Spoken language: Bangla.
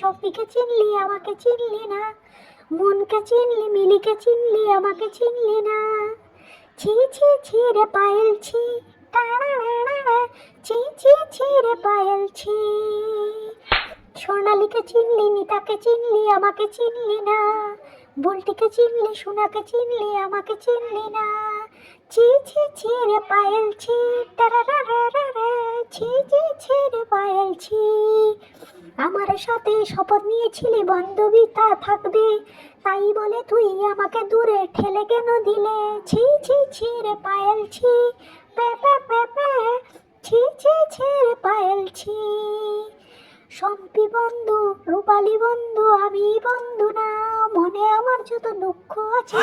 সফিকে চিনলি আমাকে চিনলি না, মনকে চিনলি মিলিকে চিনলি আমাকে চিনলি না। ছি ছি ছি রে পায়েল ছি, ছি ছি ছি রে পায়েল ছি। সোনালীকে চিনলি নিতাকে চিনলি আমাকে চিনলি না, বুলটিকে চিনলি সোনাকে চিনলি আমাকে চিনলি না। ছি ছি ছি রে পায়েল ছি, ছি ছি ছি রে পায়েল ছি। আমার সাথে শপথ নিয়েছিলি বান্ধবীতা থাকবে, তাই বলে তুই আমাকে দূরে ঠেলে কেন দিলে? ছি ছি ছি রে পায়েল ছি, ছি ছি ছি রে পায়েল ছি। সম্পি বন্ধু রূপালী বন্ধু আমি বন্ধু না, মনে আমার যত দুঃখ আছে